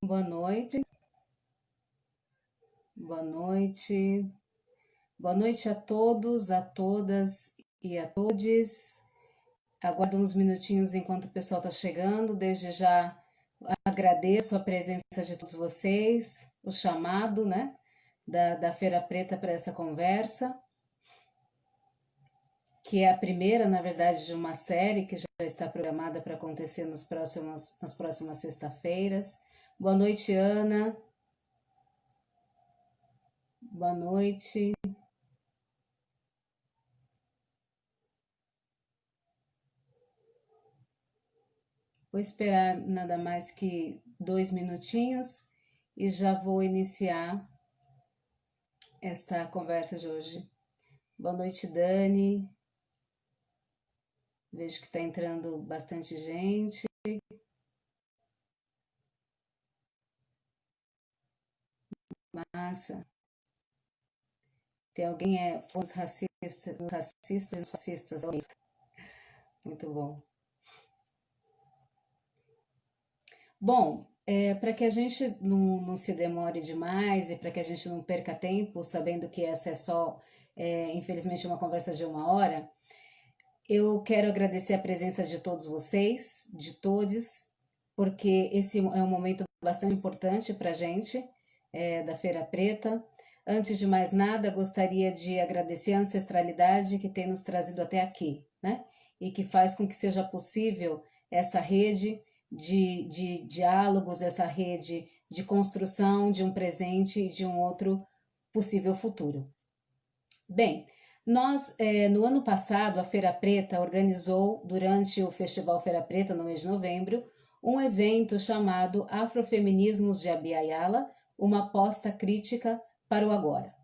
Boa noite, boa noite, boa noite a todos, a todas e a todes. Aguardo uns minutinhos enquanto o pessoal está chegando. Desde já agradeço a presença de todos vocês, o chamado, né, da Feira Preta para essa conversa, que é a primeira, na verdade, de uma série que já está programada para acontecer nas próximas sexta-feiras. Boa noite, Ana. Boa noite. Vou esperar nada mais que 2 minutinhos e já vou iniciar esta conversa de hoje. Boa noite, Dani. Vejo que está entrando bastante gente. Massa. Tem alguém os racistas e fascistas. Muito bom. Bom, para que a gente não se demore demais e para que a gente não perca tempo, sabendo que essa é só, infelizmente, uma conversa de 1 hora, eu quero agradecer a presença de todos vocês, de todos, porque esse é um momento bastante importante para a gente, da Feira Preta. Antes de mais nada, gostaria de agradecer a ancestralidade que tem nos trazido até aqui, né? E que faz com que seja possível essa rede de diálogos, essa rede de construção de um presente e de um outro possível futuro. Bem, no ano passado, a Feira Preta organizou, durante o Festival Feira Preta, no mês de novembro, um evento chamado Afrofeminismos de Abiyala, uma aposta crítica para o agora.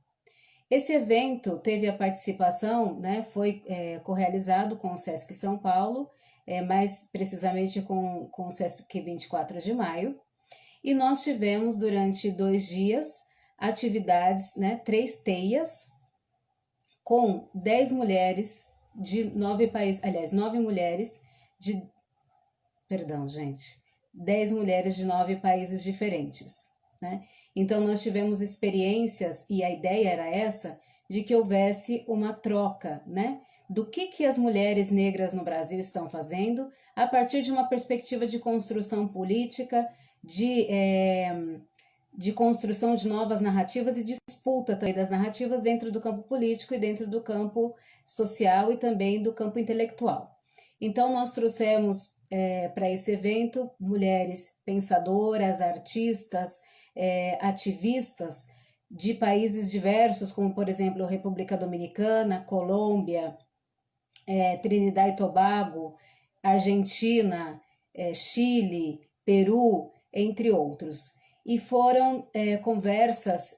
Esse evento teve a participação, né, foi correalizado com o Sesc São Paulo, mais precisamente com o Sesc 24 de Maio, e nós tivemos durante 2 dias atividades, né, 3 teias, com 10 mulheres de 9 países, aliás, 9 mulheres de, perdão, gente, 10 mulheres de 9 países diferentes, né? Então nós tivemos experiências e a ideia era essa, de que houvesse uma troca, né? Do que as mulheres negras no Brasil estão fazendo a partir de uma perspectiva de construção política, de construção de novas narrativas e disputa também das narrativas dentro do campo político e dentro do campo social e também do campo intelectual. Então, nós trouxemos para esse evento mulheres pensadoras, artistas, ativistas de países diversos, como, por exemplo, República Dominicana, Colômbia, Trinidad e Tobago, Argentina, Chile, Peru, entre outros. E foram conversas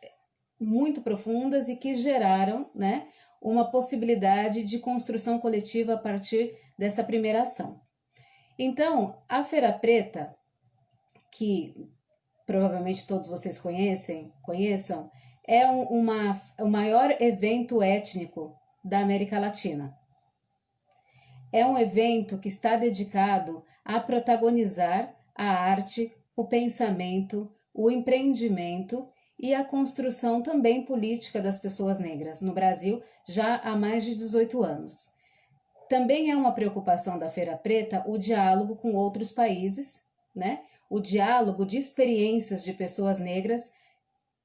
muito profundas e que geraram, né, uma possibilidade de construção coletiva a partir dessa primeira ação. Então, a Feira Preta, que provavelmente todos vocês conheçam, é o maior evento étnico da América Latina. É um evento que está dedicado a protagonizar a arte, o pensamento, o empreendimento e a construção também política das pessoas negras no Brasil já há mais de 18 anos. Também é uma preocupação da Feira Preta o diálogo com outros países, né? O diálogo de experiências de pessoas negras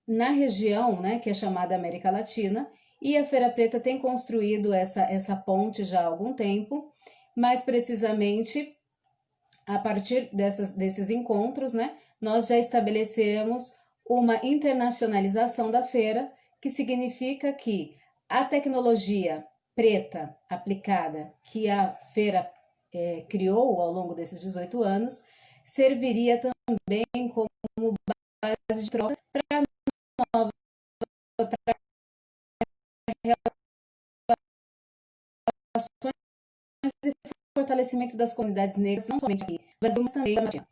na região, né, que é chamada América Latina, e a Feira Preta tem construído essa ponte já há algum tempo, mais precisamente a partir desses encontros, né, nós já estabelecemos uma internacionalização da feira, que significa que a tecnologia preta aplicada que a feira criou ao longo desses 18 anos serviria também como base de troca para novas relações e fortalecimento das comunidades negras, não somente aqui no Brasil, mas também na América.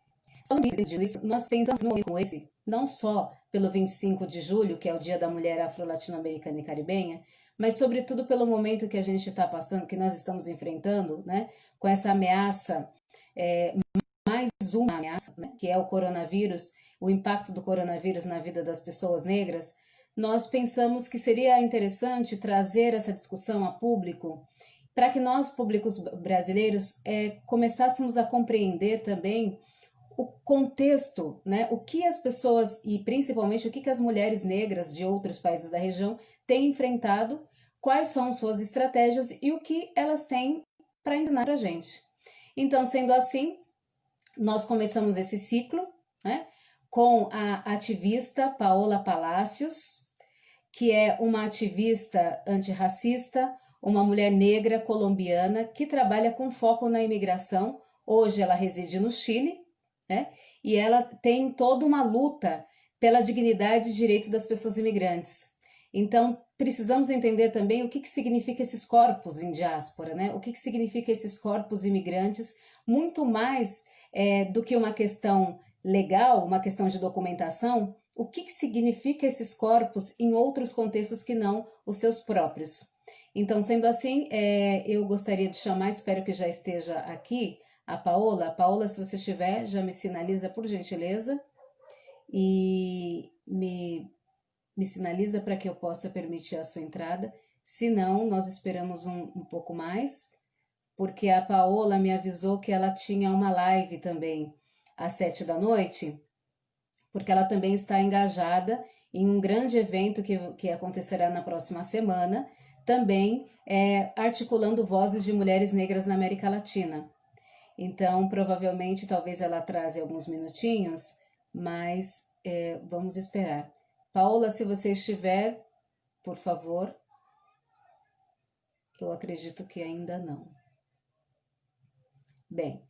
Falando disso, nós pensamos num momento como esse, não só pelo 25 de julho, que é o Dia da Mulher Afro-Latino-Americana e Caribenha, mas sobretudo pelo momento que a gente está passando, que nós estamos enfrentando, né, com essa ameaça, mais uma ameaça, né, que é o coronavírus, o impacto do coronavírus na vida das pessoas negras, nós pensamos que seria interessante trazer essa discussão a público para que nós, públicos brasileiros, começássemos a compreender também o contexto, né? O que as pessoas, e principalmente o que as mulheres negras de outros países da região têm enfrentado, quais são suas estratégias e o que elas têm para ensinar para a gente. Então, sendo assim, nós começamos esse ciclo, né, com a ativista Paola Palacios, que é uma ativista antirracista, uma mulher negra colombiana que trabalha com foco na imigração. Hoje ela reside no Chile, né? E ela tem toda uma luta pela dignidade e direito das pessoas imigrantes. Então, precisamos entender também o que significa esses corpos em diáspora, né? O que significa esses corpos imigrantes, muito mais do que uma questão legal, uma questão de documentação, o que significa esses corpos em outros contextos que não os seus próprios. Então, sendo assim, eu gostaria de chamar, espero que já esteja aqui, a Paola. Paola, se você estiver, já me sinaliza, por gentileza, e me sinaliza para que eu possa permitir a sua entrada. Se não, nós esperamos um pouco mais, porque a Paola me avisou que ela tinha uma live também às 7 da noite, porque ela também está engajada em um grande evento que acontecerá na próxima semana, também articulando vozes de mulheres negras na América Latina. Então, provavelmente, talvez ela atrase alguns minutinhos, mas vamos esperar. Paola, se você estiver, por favor. Eu acredito que ainda não. Bem,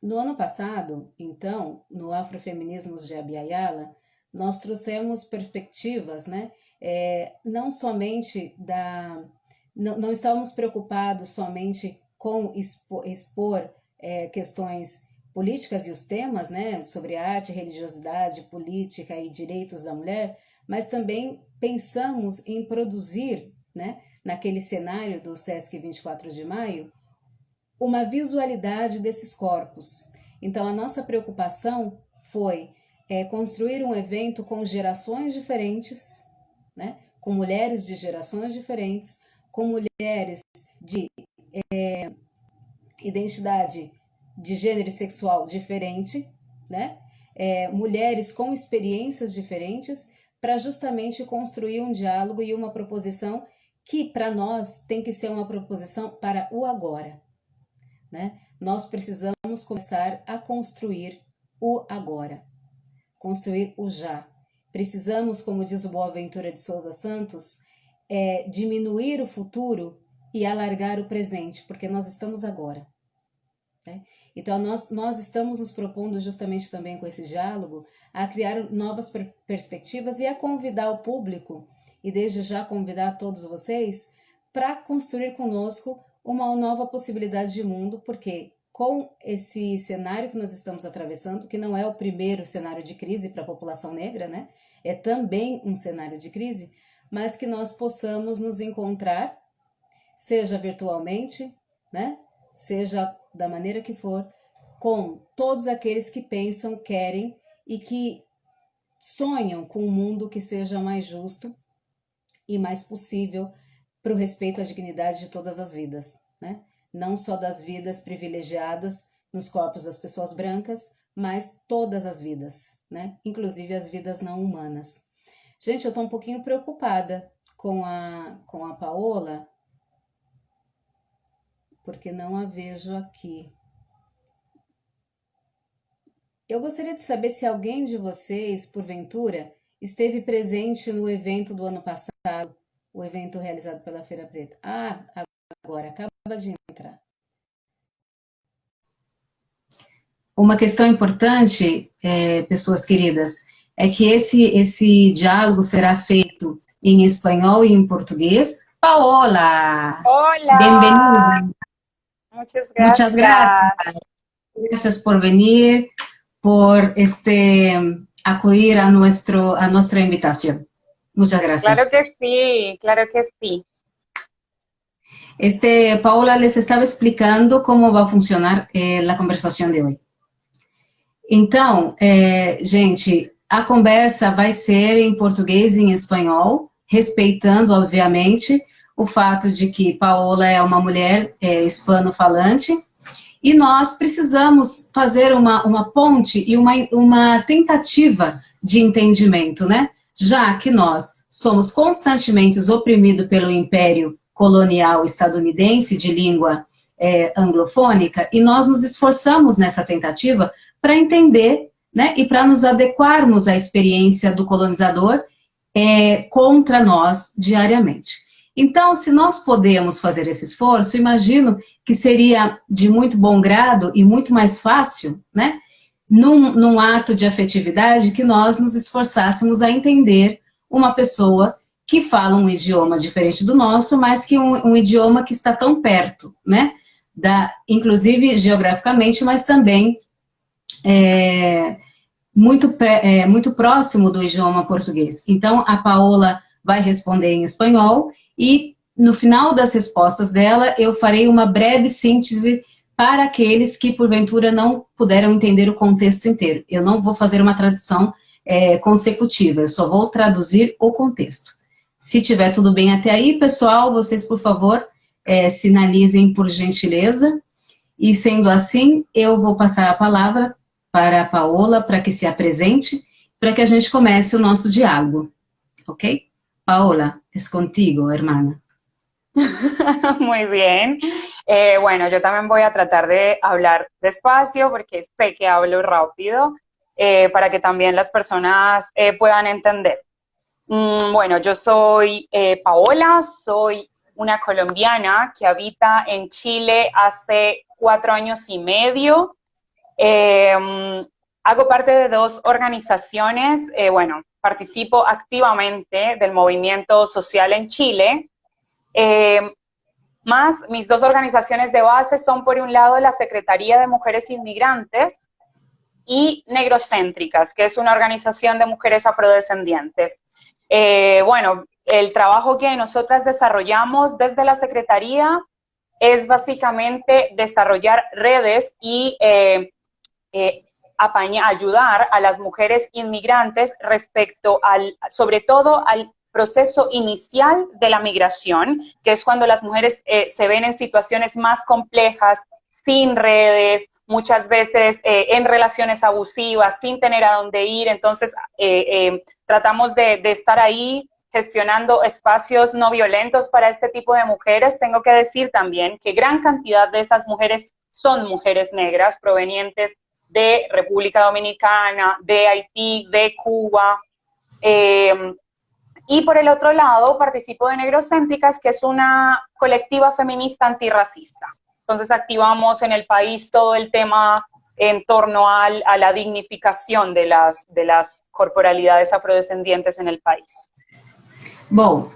no ano passado, então, no Afrofeminismos de Abiyala, nós trouxemos perspectivas, né? Não somente não estávamos preocupados somente com expor questões políticas e os temas, né, sobre arte, religiosidade, política e direitos da mulher, mas também pensamos em produzir, né, naquele cenário do Sesc 24 de Maio, uma visualidade desses corpos. Então, a nossa preocupação foi construir um evento com gerações diferentes, né, com mulheres de gerações diferentes, com mulheres de identidade de gênero e sexual diferente, né? Mulheres com experiências diferentes, para justamente construir um diálogo e uma proposição que, para nós, tem que ser uma proposição para o agora, né? Nós precisamos começar a construir o agora, construir o já. Precisamos, como diz o Boaventura de Souza Santos, diminuir o futuro e alargar o presente, porque nós estamos agora. Né? Então, nós estamos nos propondo justamente também com esse diálogo a criar novas perspectivas e a convidar o público, e desde já convidar todos vocês, para construir conosco uma nova possibilidade de mundo, porque com esse cenário que nós estamos atravessando, que não é o primeiro cenário de crise para a população negra, né? É também um cenário de crise, mas que nós possamos nos encontrar, seja virtualmente, né? Seja da maneira que for, com todos aqueles que pensam, querem e que sonham com um mundo que seja mais justo e mais possível para o respeito à dignidade de todas as vidas, né? Não só das vidas privilegiadas nos corpos das pessoas brancas, mas todas as vidas, né? Inclusive as vidas não humanas. Gente, eu estou um pouquinho preocupada com a Paola, porque não a vejo aqui. Eu gostaria de saber se alguém de vocês, porventura, esteve presente no evento do ano passado, o evento realizado pela Feira Preta. Ah, agora, acaba de entrar. Uma questão importante, pessoas queridas, é que esse diálogo será feito em espanhol e em português. Paola! Hola! Bem-vinda! Muchas Muchas gracias. gracias por venir, por acudir a nuestra invitación. Muchas gracias. Claro que sí. Paola les estaba explicando cómo va a funcionar la conversación de hoy. Então, gente, a conversa vai ser em português e em espanhol, respeitando, obviamente, o fato de que Paola é uma mulher hispano-falante, e nós precisamos fazer uma ponte e uma tentativa de entendimento, né? Já que nós somos constantemente oprimidos pelo império colonial estadunidense de língua anglofônica, e nós nos esforçamos nessa tentativa para entender, né, e para nos adequarmos à experiência do colonizador contra nós diariamente. Então, se nós podemos fazer esse esforço, imagino que seria de muito bom grado e muito mais fácil, né, num ato de afetividade, que nós nos esforçássemos a entender uma pessoa que fala um idioma diferente do nosso, mas que um idioma que está tão perto, né, inclusive geograficamente, mas também muito próximo do idioma português. Então, a Paola vai responder em espanhol e, no final das respostas dela, eu farei uma breve síntese para aqueles que, porventura, não puderam entender o contexto inteiro. Eu não vou fazer uma tradução consecutiva, eu só vou traduzir o contexto. Se tiver tudo bem até aí, pessoal, vocês, por favor, sinalizem por gentileza. E, sendo assim, eu vou passar a palavra para a Paola, para que se apresente, para que a gente comece o nosso diálogo. ¿Ok? Paola, es contigo, hermana. Muy bien. Bueno, yo también voy a tratar de hablar despacio porque sé que hablo rápido para que también las personas puedan entender. Bueno, yo soy Paola, soy una colombiana que habita en Chile hace 4 años y medio. Hago parte de 2 organizaciones, bueno, participo activamente del movimiento social en Chile, más mis 2 organizaciones de base son, por un lado, la Secretaría de Mujeres Inmigrantes y Negrocéntricas, que es una organización de mujeres afrodescendientes. Bueno, el trabajo que nosotras desarrollamos desde la Secretaría es básicamente desarrollar redes y ayudar a las mujeres inmigrantes respecto sobre todo al proceso inicial de la migración, que es cuando las mujeres se ven en situaciones más complejas, sin redes, muchas veces en relaciones abusivas, sin tener a dónde ir. Entonces tratamos de estar ahí gestionando espacios no violentos para este tipo de mujeres. Tengo que decir también que gran cantidad de esas mujeres son mujeres negras provenientes de República Dominicana, de Haití, de Cuba. Y por el otro lado, participo de Negrocéntricas, que es una colectiva feminista antirracista. Entonces activamos en el país todo el tema en torno a la dignificación de las corporalidades afrodescendientes en el país. Bom,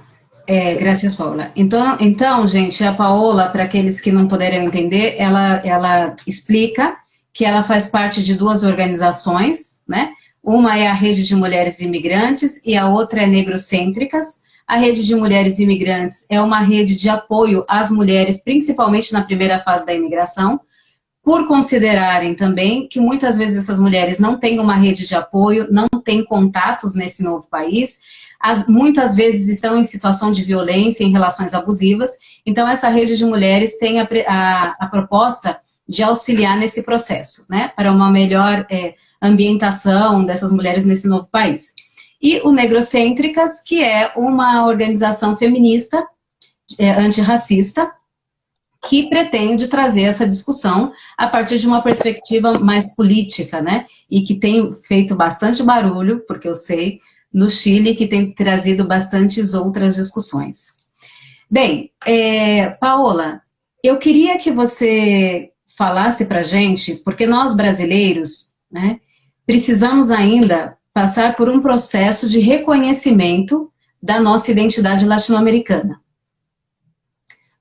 graças, Paola. Então, gente, a Paola, para aqueles que não puderam entender, ela explica que ela faz parte de 2 organizações, né? Uma é a Rede de Mulheres Imigrantes e a outra é Negrocêntricas. A Rede de Mulheres Imigrantes é uma rede de apoio às mulheres, principalmente na primeira fase da imigração, por considerarem também que muitas vezes essas mulheres não têm uma rede de apoio, não têm contatos nesse novo país, muitas vezes estão em situação de violência, em relações abusivas. Então, essa rede de mulheres tem a proposta de auxiliar nesse processo, né, para uma melhor ambientação dessas mulheres nesse novo país. E o Negrocêntricas, que é uma organização feminista antirracista, que pretende trazer essa discussão a partir de uma perspectiva mais política, né, e que tem feito bastante barulho, porque eu sei, no Chile, que tem trazido bastantes outras discussões. Bem, Paola, eu queria que você falasse para a gente, porque nós brasileiros, né, precisamos ainda passar por um processo de reconhecimento da nossa identidade latino-americana.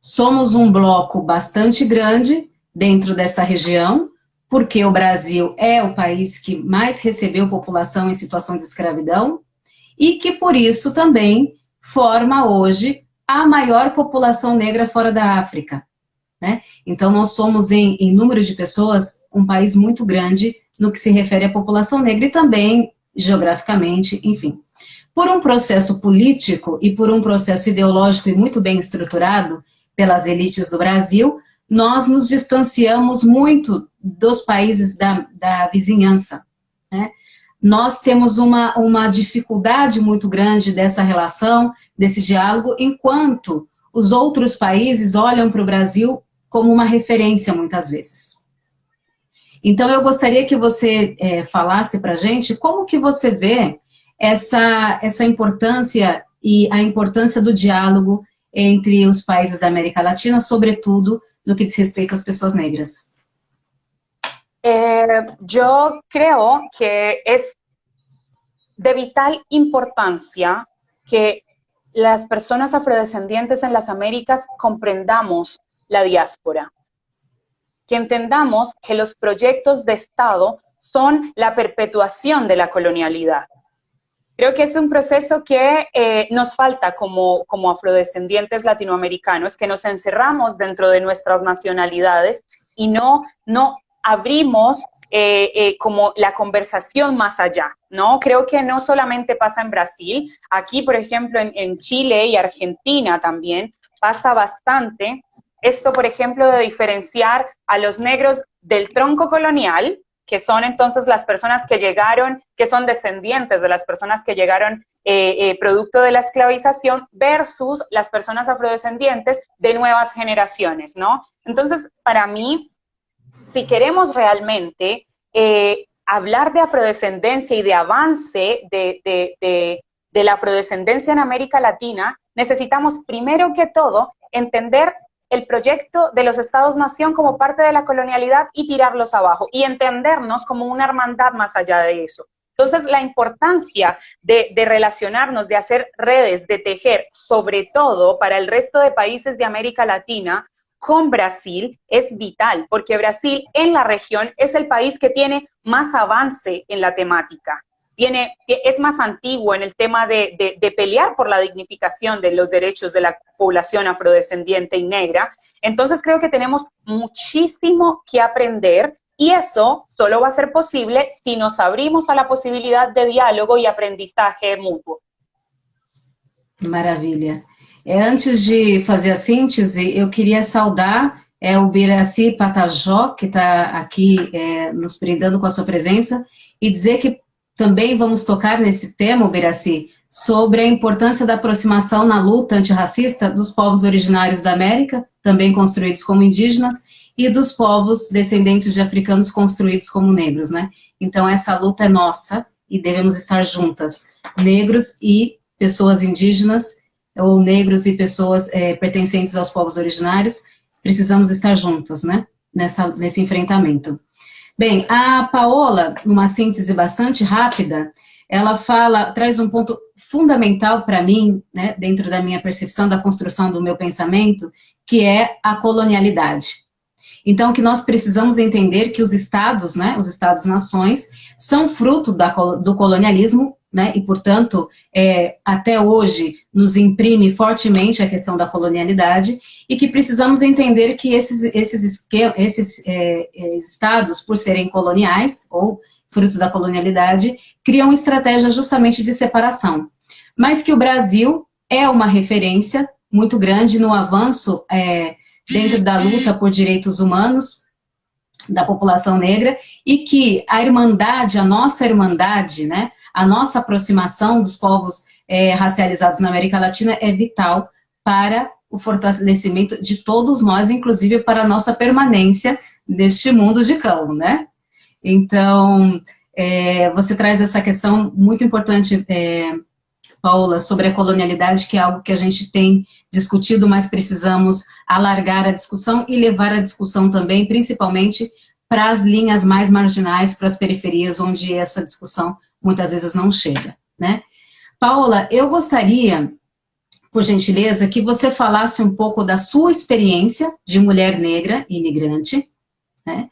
Somos um bloco bastante grande dentro desta região, porque o Brasil é o país que mais recebeu população em situação de escravidão, e que por isso também forma hoje a maior população negra fora da África, né? Então nós somos em número de pessoas um país muito grande no que se refere à população negra e também geograficamente, enfim. Por um processo político e por um processo ideológico e muito bem estruturado pelas elites do Brasil, nós nos distanciamos muito dos países da vizinhança, né? Nós temos uma dificuldade muito grande dessa relação, desse diálogo, enquanto os outros países olham para o Brasil como uma referência, muitas vezes. Então, eu gostaria que você falasse para a gente como que você vê essa importância e a importância do diálogo entre os países da América Latina, sobretudo no que diz respeito às pessoas negras. Yo creo que es de vital importancia que las personas afrodescendientes en las Américas comprendamos la diáspora, que entendamos que los proyectos de Estado son la perpetuación de la colonialidad. Creo que es un proceso que nos falta como afrodescendientes latinoamericanos, que nos encerramos dentro de nuestras nacionalidades y no abrimos como la conversación más allá, ¿no? Creo que no solamente pasa en Brasil, aquí, por ejemplo, en Chile y Argentina también pasa bastante esto, por ejemplo, de diferenciar a los negros del tronco colonial, que son entonces las personas que llegaron, que son descendientes de las personas que llegaron producto de la esclavización, versus las personas afrodescendientes de nuevas generaciones, ¿no? Entonces, para mí, si queremos realmente hablar de afrodescendencia y de avance de la afrodescendencia en América Latina, necesitamos primero que todo entender el proyecto de los Estados-Nación como parte de la colonialidad y tirarlos abajo, y entendernos como una hermandad más allá de eso. Entonces, la importancia de relacionarnos, de hacer redes, de tejer, sobre todo para el resto de países de América Latina, con Brasil es vital, porque Brasil en la región es el país que tiene más avance en la temática. Es más antiguo en el tema de pelear por la dignificación de los derechos de la población afrodescendiente y negra. Entonces creo que tenemos muchísimo que aprender, y eso solo va a ser posible si nos abrimos a la posibilidad de diálogo y aprendizaje mutuo. Maravilha. Antes de fazer a síntese, eu queria saudar o Biraci Patajó, que está aqui nos brindando com a sua presença, e dizer que também vamos tocar nesse tema, Biraci, sobre a importância da aproximação na luta antirracista dos povos originários da América, também construídos como indígenas, e dos povos descendentes de africanos construídos como negros, né? Então essa luta é nossa e devemos estar juntas, negros e pessoas indígenas, ou negros e pessoas pertencentes aos povos originários, precisamos estar juntas, né? Nesse enfrentamento. Bem, a Paola, numa síntese bastante rápida, ela traz um ponto fundamental para mim, né, dentro da minha percepção, da construção do meu pensamento, que é a colonialidade. Então, que nós precisamos entender que os estados, né, os estados-nações, são fruto do colonialismo, né, e, portanto, até hoje nos imprime fortemente a questão da colonialidade, e que precisamos entender que esses estados, por serem coloniais, ou frutos da colonialidade, criam estratégias justamente de separação. Mas que o Brasil é uma referência muito grande no avanço dentro da luta por direitos humanos da população negra, e que a irmandade, a nossa irmandade, né, a nossa aproximação dos povos racializados na América Latina é vital para o fortalecimento de todos nós, inclusive para a nossa permanência neste mundo de cão, né? Então, você traz essa questão muito importante, Paula, sobre a colonialidade, que é algo que a gente tem discutido, mas precisamos alargar a discussão e levar a discussão também, principalmente, para as linhas mais marginais, para as periferias, onde essa discussão muitas vezes não chega, né? Paula, eu gostaria, por gentileza, que você falasse um pouco da sua experiência de mulher negra imigrante, né?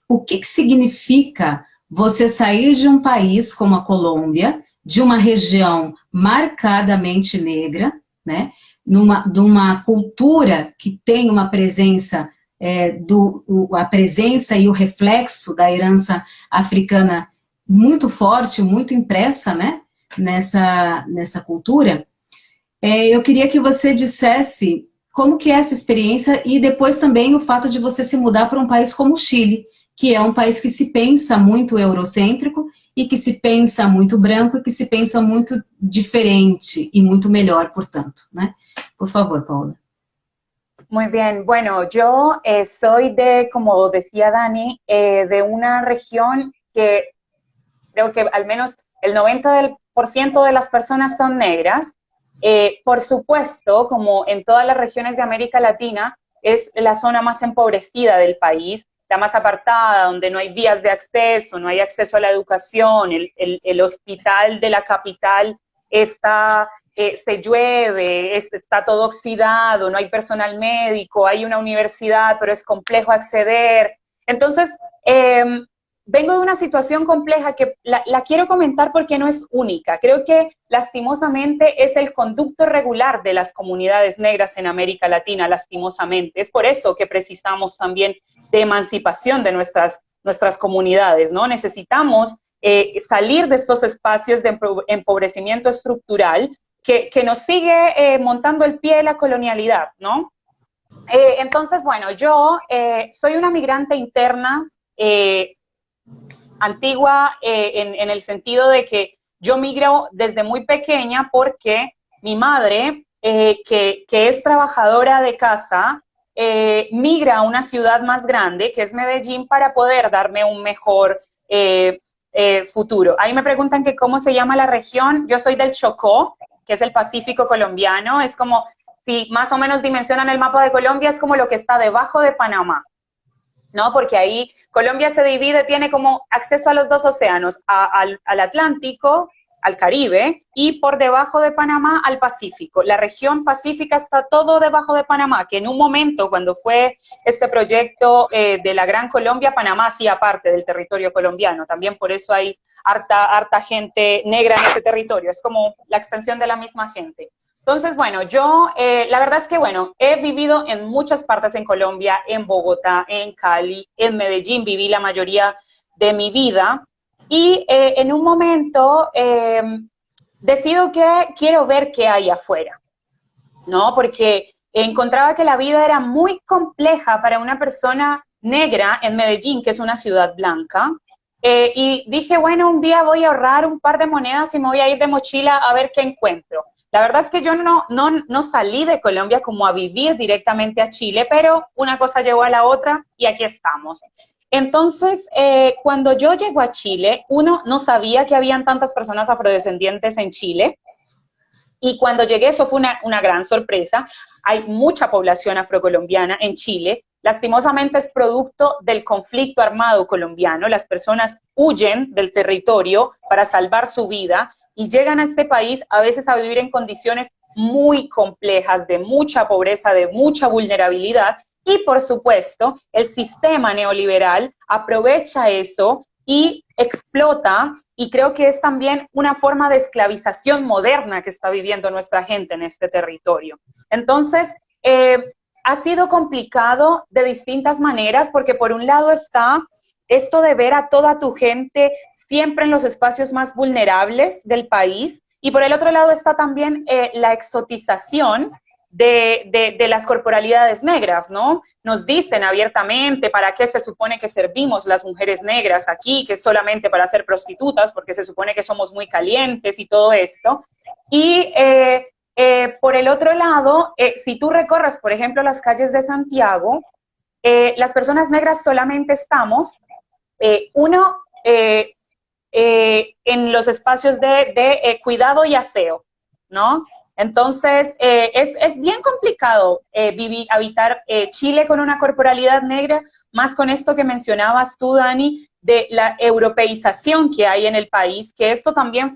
O que significa você sair de um país como a Colômbia, de uma região marcadamente negra, né? De uma cultura que tem uma presença a presença e o reflexo da herança africana muito forte, muito impressa, né, nessa cultura. Eu queria que você dissesse como que é essa experiência e depois também o fato de você se mudar para um país como o Chile, que é um país que se pensa muito eurocêntrico e que se pensa muito branco e que se pensa muito diferente y muito melhor, portanto, né? Por favor, Paola. Muy bien, bueno, yo soy como decía Dani, de una región que creo que al menos el 90% de las personas son negras. Por supuesto, como en todas las regiones de América Latina, es la zona más empobrecida del país, la más apartada, donde no hay vías de acceso, no hay acceso a la educación, el hospital de la capital está, se llueve, está todo oxidado, no hay personal médico, hay una universidad, pero es complejo acceder. Entonces, vengo de una situación compleja que la quiero comentar porque no es única. Creo que lastimosamente es el conducto regular de las comunidades negras en América Latina, lastimosamente. Es por eso que precisamos también de emancipación de nuestras comunidades, ¿no? Necesitamos salir de estos espacios de empobrecimiento estructural que nos sigue montando el pie la colonialidad, ¿no? Entonces, bueno, yo soy una migrante interna, antigua en el sentido de que yo migro desde muy pequeña porque mi madre, que es trabajadora de casa, migra a una ciudad más grande, que es Medellín, para poder darme un mejor futuro. Ahí me preguntan que cómo se llama la región. Yo soy del Chocó, que es el Pacífico colombiano. Es como, si más o menos dimensionan el mapa de Colombia, es como lo que está debajo de Panamá, ¿no? Porque ahí Colombia se divide, tiene como acceso a los dos océanos, al Atlántico, al Caribe, y por debajo de Panamá al Pacífico. La región pacífica está todo debajo de Panamá, que en un momento, cuando fue este proyecto de la Gran Colombia, Panamá hacía parte del territorio colombiano. También por eso hay harta gente negra en este territorio. Es como la extensión de la misma gente. Entonces, bueno, yo, la verdad es que, bueno, he vivido en muchas partes en Colombia, en Bogotá, en Cali, en Medellín, viví la mayoría de mi vida, y en un momento decido que quiero ver qué hay afuera, ¿no? Porque encontraba que la vida era muy compleja para una persona negra en Medellín, que es una ciudad blanca, y dije, bueno, un día voy a ahorrar un par de monedas y me voy a ir de mochila a ver qué encuentro. La verdad es que yo no salí de Colombia como a vivir directamente a Chile, pero una cosa llevó a la otra y aquí estamos. Entonces, cuando yo llego a Chile, uno no sabía que habían tantas personas afrodescendientes en Chile, y cuando llegué eso fue una gran sorpresa. Hay mucha población afrocolombiana en Chile. Lastimosamente es producto del conflicto armado colombiano. Las personas huyen del territorio para salvar su vida y llegan a este país a veces a vivir en condiciones muy complejas, de mucha pobreza, de mucha vulnerabilidad, y por supuesto el sistema neoliberal aprovecha eso y explota, y creo que es también una forma de esclavización moderna que está viviendo nuestra gente en este territorio. Entonces, ha sido complicado de distintas maneras, porque por un lado está esto de ver a toda tu gente siempre en los espacios más vulnerables del país, y por el otro lado está también la exotización de las corporalidades negras, ¿no? Nos dicen abiertamente para qué se supone que servimos las mujeres negras aquí, que es solamente para ser prostitutas, porque se supone que somos muy calientes y todo esto. Y por el otro lado, si tú recorres, por ejemplo, las calles de Santiago, las personas negras solamente estamos, en los espacios de cuidado y aseo, ¿no? Entonces, es bien complicado habitar Chile con una corporalidad negra, más con esto que mencionabas tú, Dani, de la europeización que hay en el país, que esto también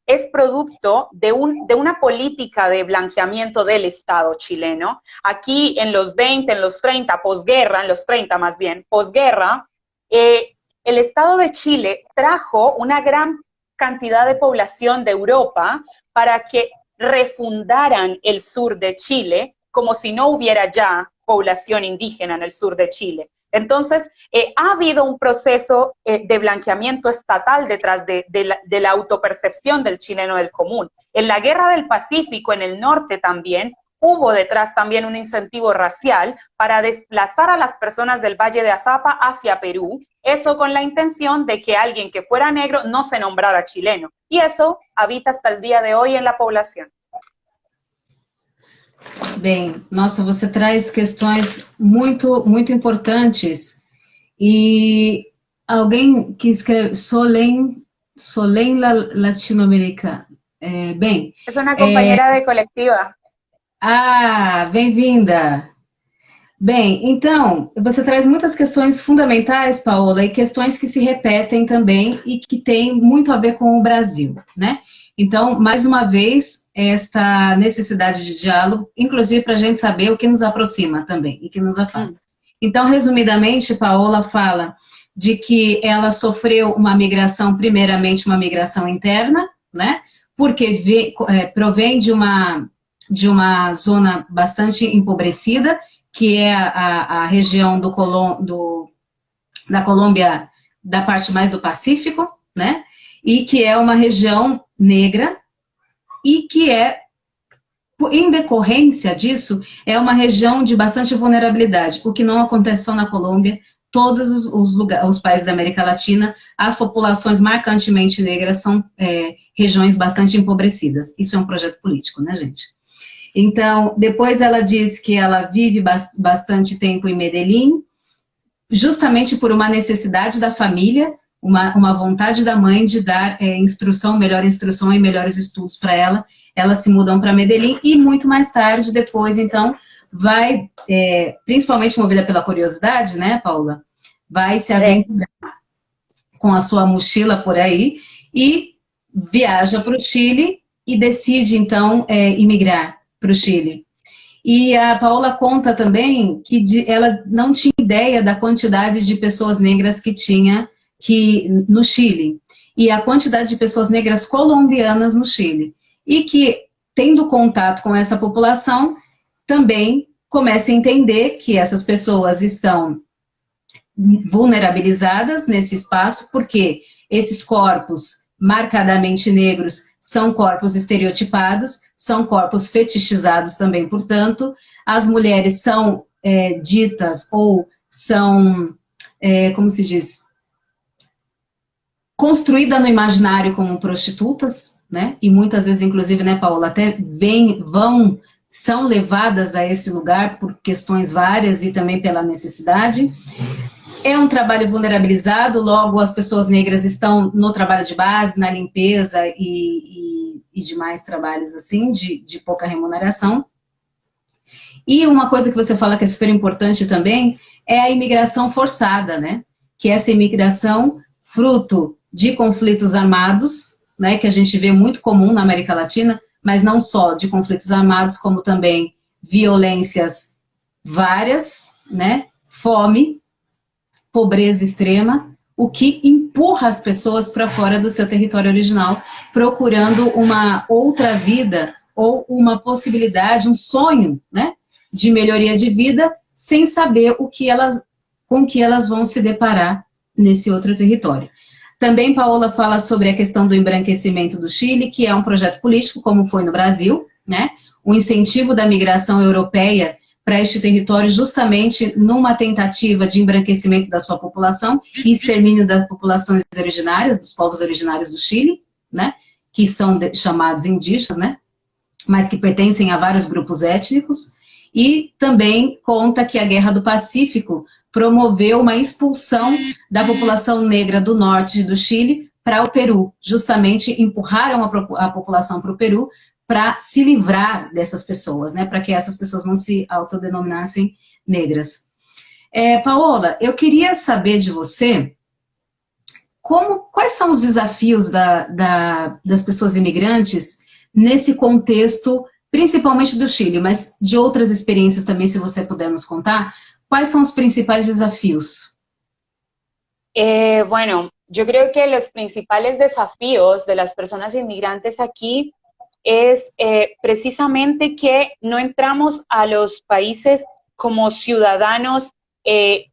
es producto de una política de blanqueamiento del Estado chileno. Aquí en los 20, en los 30, posguerra, en los 30 más bien, posguerra, el Estado de Chile trajo una gran cantidad de población de Europa para que refundaran el sur de Chile, como si no hubiera ya población indígena en el sur de Chile. Entonces, ha habido un proceso de blanqueamiento estatal detrás de la autopercepción del chileno del común. En la Guerra del Pacífico, en el norte también, hubo detrás también un incentivo racial para desplazar a las personas del Valle de Azapa hacia Perú, eso con la intención de que alguien que fuera negro no se nombrara chileno. Y eso habita hasta el día de hoy en la población. Bem, nossa, você traz questões muito, muito importantes. E alguém que escreve Solen Latinoamericana. Bem. Es una compañera de colectiva. Ah, bem-vinda. Bem, então, você traz muitas questões fundamentais, Paola, e questões que se repetem também e que têm muito a ver com o Brasil, né? Então, mais uma vez, esta necessidade de diálogo, inclusive para a gente saber o que nos aproxima também e que nos afasta. Então, resumidamente, Paola fala de que ela sofreu uma migração, primeiramente uma migração interna, né? Porque provém de uma zona bastante empobrecida, que é a região da Colômbia, da parte mais do Pacífico, né? E que é uma região negra e que em decorrência disso, é uma região de bastante vulnerabilidade, o que não acontece só na Colômbia. Todos os países da América Latina, as populações marcantemente negras são regiões bastante empobrecidas. Isso é um projeto político, né, gente? Então, depois ela diz que ela vive bastante tempo em Medellín, justamente por uma necessidade da família, uma vontade da mãe de dar melhor instrução e melhores estudos para ela. Elas se mudam para Medellín e muito mais tarde, depois, então, vai, principalmente movida pela curiosidade, né, Paula? Vai se aventurar com a sua mochila por aí e viaja para o Chile e decide, então, imigrar para o Chile. E a Paola conta também que ela não tinha ideia da quantidade de pessoas negras que tinha no Chile, e a quantidade de pessoas negras colombianas no Chile. E que, tendo contato com essa população, também começa a entender que essas pessoas estão vulnerabilizadas nesse espaço, porque esses corpos marcadamente negros são corpos estereotipados, são corpos fetichizados também, portanto, as mulheres são ditas ou são, como se diz, construídas no imaginário como prostitutas, né? E muitas vezes, inclusive, né, Paola, até são levadas a esse lugar por questões várias e também pela necessidade. É um trabalho vulnerabilizado, logo as pessoas negras estão no trabalho de base, na limpeza e demais trabalhos assim, de pouca remuneração. E uma coisa que você fala que é super importante também é a imigração forçada, né? Que é essa imigração fruto de conflitos armados, né, que a gente vê muito comum na América Latina, mas não só de conflitos armados, como também violências várias, né, fome, pobreza extrema, o que empurra as pessoas para fora do seu território original, procurando uma outra vida ou uma possibilidade, um sonho, né, de melhoria de vida, sem saber com que elas vão se deparar nesse outro território. Também Paola fala sobre a questão do embranquecimento do Chile, que é um projeto político, como foi no Brasil, né? O incentivo da migração europeia para este território justamente numa tentativa de embranquecimento da sua população e extermínio das populações originárias, dos povos originários do Chile, né? Que são chamados indígenas, né? Mas que pertencem a vários grupos étnicos. E também conta que a Guerra do Pacífico promoveu uma expulsão da população negra do norte do Chile para o Peru. Justamente empurraram a população para o Peru para se livrar dessas pessoas, né? Para que essas pessoas não se autodenominassem negras. Paola, eu queria saber de você quais são os desafios das pessoas imigrantes nesse contexto, principalmente do Chile, mas de outras experiências também, se você puder nos contar. ¿Cuáles son los principales desafíos? Bueno, yo creo que los principales desafíos de las personas inmigrantes aquí es precisamente que no entramos a los países como ciudadanos,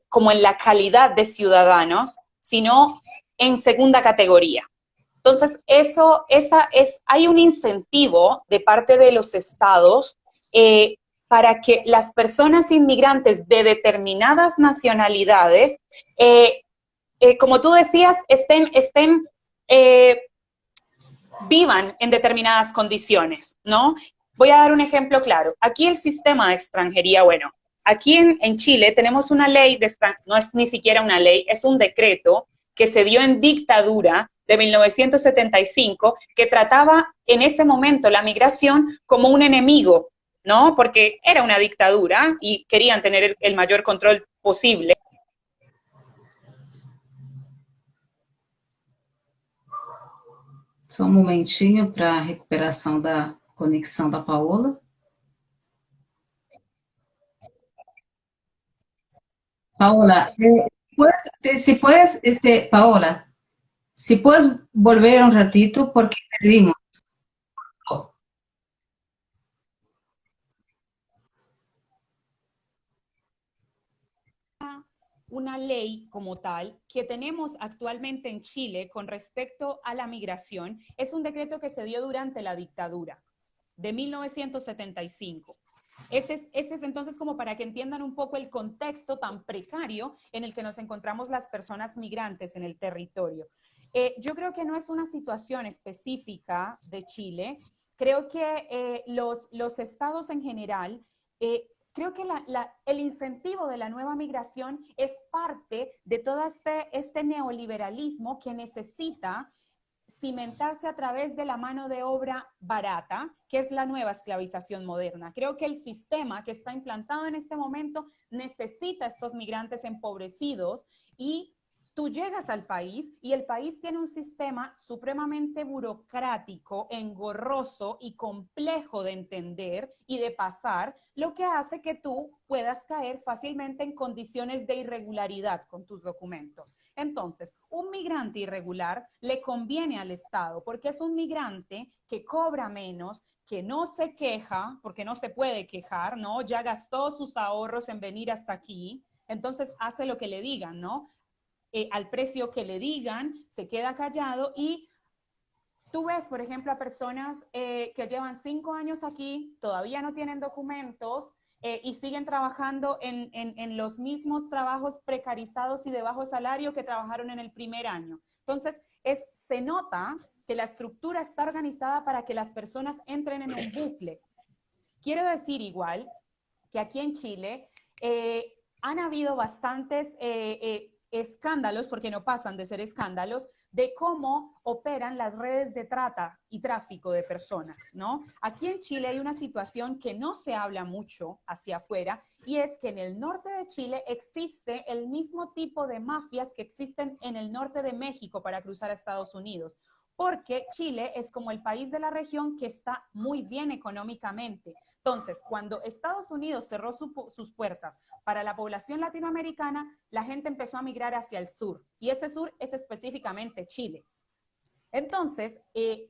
como en la calidad de ciudadanos, sino en segunda categoría. Entonces, hay un incentivo de parte de los estados para que las personas inmigrantes de determinadas nacionalidades, como tú decías, vivan en determinadas condiciones, ¿no? Voy a dar un ejemplo claro. Aquí el sistema de extranjería, bueno, aquí en Chile tenemos una ley, no es ni siquiera una ley, es un decreto que se dio en dictadura de 1975, que trataba en ese momento la migración como un enemigo, ¿no? Porque era una dictadura y querían tener el mayor control posible. Só um momentinho para a recuperação da conexão da Paola. Paola, si puedes, Paola, si puedes volver un ratito porque perdimos. Una ley como tal que tenemos actualmente en Chile con respecto a la migración es un decreto que se dio durante la dictadura de 1975. Ese es entonces como para que entiendan un poco el contexto tan precario en el que nos encontramos las personas migrantes en el territorio. Yo creo que no es una situación específica de Chile. Creo que los estados en general creo que el incentivo de la nueva migración es parte de todo este neoliberalismo que necesita cimentarse a través de la mano de obra barata, que es la nueva esclavización moderna. Creo que el sistema que está implantado en este momento necesita a estos migrantes empobrecidos y tú llegas al país y el país tiene un sistema supremamente burocrático, engorroso y complejo de entender y de pasar, lo que hace que tú puedas caer fácilmente en condiciones de irregularidad con tus documentos. Entonces, un migrante irregular le conviene al Estado porque es un migrante que cobra menos, que no se queja, porque no se puede quejar, ¿no? Ya gastó sus ahorros en venir hasta aquí, entonces hace lo que le digan, ¿no? Al precio que le digan, se queda callado y tú ves, por ejemplo, a personas que llevan 5 años aquí, todavía no tienen documentos y siguen trabajando en los mismos trabajos precarizados y de bajo salario que trabajaron en el primer año. Entonces, se nota que la estructura está organizada para que las personas entren en un bucle. Quiero decir igual que aquí en Chile han habido bastantes escándalos, porque no pasan de ser escándalos, de cómo operan las redes de trata y tráfico de personas, ¿no? Aquí en Chile hay una situación que no se habla mucho hacia afuera y es que en el norte de Chile existe el mismo tipo de mafias que existen en el norte de México para cruzar a Estados Unidos, porque Chile es como el país de la región que está muy bien económicamente. Entonces, cuando Estados Unidos cerró sus puertas para la población latinoamericana, la gente empezó a migrar hacia el sur, y ese sur es específicamente Chile. Entonces,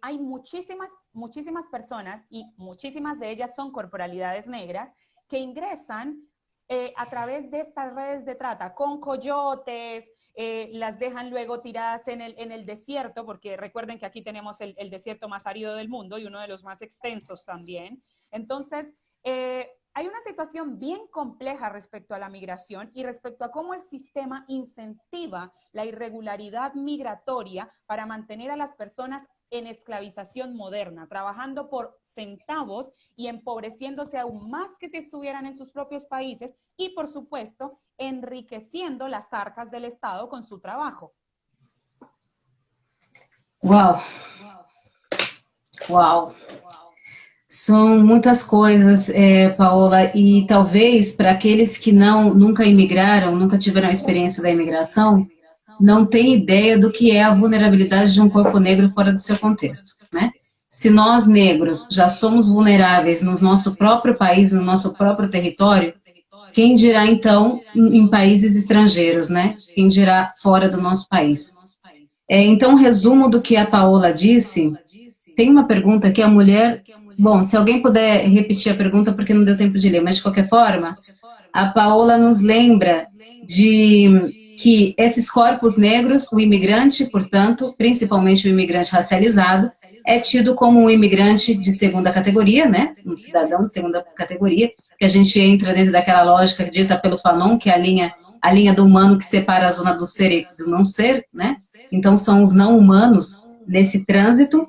hay muchísimas personas, y muchísimas de ellas son corporalidades negras, que ingresan a través de estas redes de trata con coyotes, las dejan luego tiradas en el desierto, porque recuerden que aquí tenemos el desierto más árido del mundo y uno de los más extensos también. Entonces, hay una situación bien compleja respecto a la migración y respecto a cómo el sistema incentiva la irregularidad migratoria para mantener a las personas en esclavización moderna, trabajando por centavos y empobreciéndose aún más que si estuvieran en sus propios países y, por supuesto, enriqueciendo las arcas del Estado con su trabajo. Uau! Uau! São muitas coisas, Paola, e talvez para aqueles que nunca imigraram, nunca tiveram a experiência da imigração, não tem ideia do que é a vulnerabilidade de um corpo negro fora do seu contexto, né? Se nós negros já somos vulneráveis no nosso próprio país, no nosso próprio território, quem dirá então em países estrangeiros, né? Quem dirá fora do nosso país? Então, resumo do que a Paola disse. Tem uma pergunta que a mulher... Bom, se alguém puder repetir a pergunta, porque não deu tempo de ler, mas de qualquer forma, a Paola nos lembra de que esses corpos negros, o imigrante, portanto, principalmente o imigrante racializado, é tido como um imigrante de segunda categoria, né? Um cidadão de segunda categoria, que a gente entra dentro daquela lógica dita pelo Fanon, que é a linha do humano que separa a zona do ser e do não ser, né? Então, são os não humanos nesse trânsito,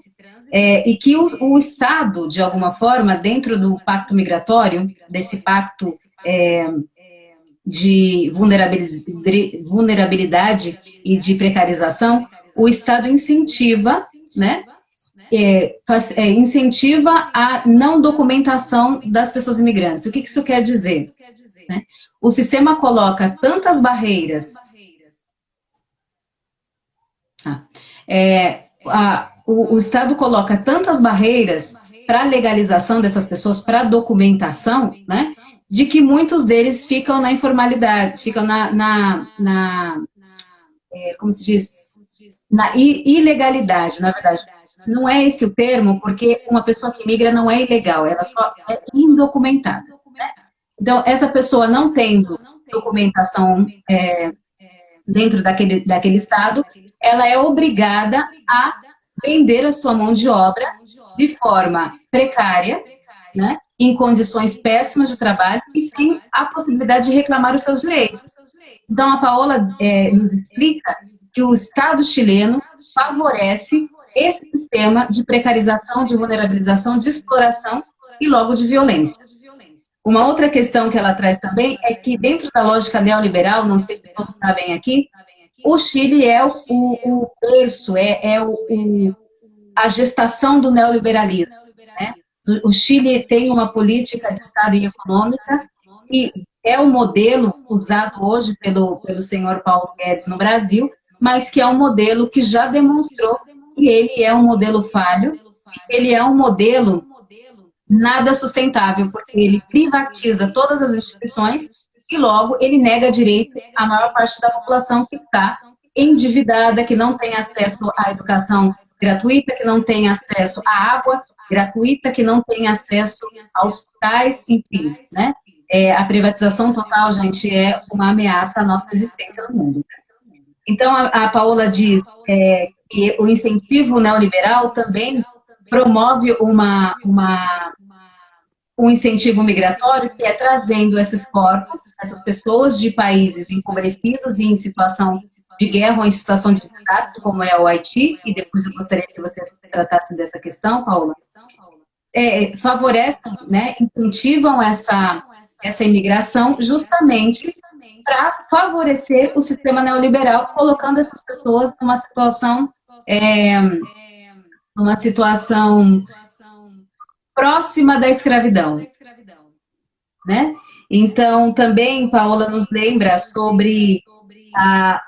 e que o Estado, de alguma forma, dentro do pacto migratório, desse pacto de vulnerabilidade e de precarização, o Estado incentiva, né, incentiva a não documentação das pessoas imigrantes. O que isso quer dizer? Né? O sistema coloca tantas barreiras. O Estado coloca tantas barreiras para a legalização dessas pessoas, para a documentação, né, de que muitos deles ficam na informalidade, ficam como se diz, na ilegalidade, na verdade. Não é esse o termo, porque uma pessoa que migra não é ilegal, ela só é indocumentada. Né? Então, essa pessoa não tendo documentação dentro daquele estado, ela é obrigada a vender a sua mão de obra de forma precária, né, em condições péssimas de trabalho e sem a possibilidade de reclamar os seus direitos. Então, a Paola nos explica que o Estado chileno favorece esse sistema de precarização, de vulnerabilização, de exploração e logo de violência. Uma outra questão que ela traz também é que dentro da lógica neoliberal, não sei se todos sabem aqui, o Chile é o berço, a gestação do neoliberalismo. Né? O Chile tem uma política de Estado e econômica e é o modelo usado hoje pelo senhor Paulo Guedes no Brasil, mas que é um modelo que já demonstrou que ele é um modelo falho, ele é um modelo nada sustentável, porque ele privatiza todas as instituições e logo ele nega direito à maior parte da população que está endividada, que não tem acesso à educação gratuita, que não tem acesso à água gratuita, que não tem acesso a hospitais, enfim, né? A privatização total, gente, é uma ameaça à nossa existência no mundo. Então, a Paola diz que o incentivo neoliberal também promove um incentivo migratório que é trazendo esses corpos, essas pessoas de países empobrecidos e em situação de guerra ou em situação de desastre, como é o Haiti, e depois eu gostaria que você tratasse dessa questão, Paola, favorecem, né, incentivam essa imigração justamente para favorecer o sistema neoliberal, colocando essas pessoas numa situação próxima da escravidão, né? Então, também, Paola nos lembra sobre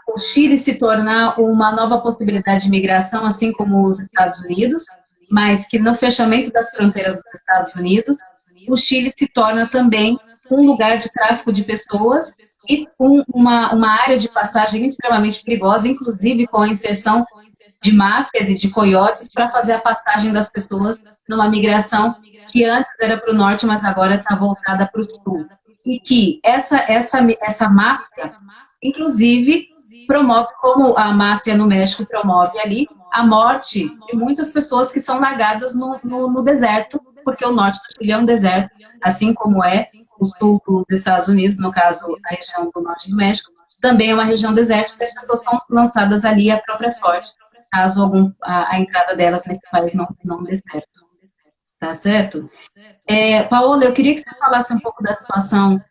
o Chile se tornar uma nova possibilidade de migração, assim como os Estados Unidos, mas que no fechamento das fronteiras dos Estados Unidos, o Chile se torna também um lugar de tráfico de pessoas e uma área de passagem extremamente perigosa, inclusive com a inserção de máfias e de coiotes para fazer a passagem das pessoas numa migração que antes era para o norte, mas agora está voltada para o sul. E que essa máfia, inclusive, promove, como a máfia no México promove ali, a morte de muitas pessoas que são largadas no deserto, porque o norte do Chile é um deserto, assim como é o sul dos Estados Unidos, no caso, a região do norte do México, também é uma região desértica, e as pessoas são lançadas ali à própria sorte, caso a entrada delas nesse país não dê certo. Tá certo? Paola, eu queria que você falasse um pouco da situação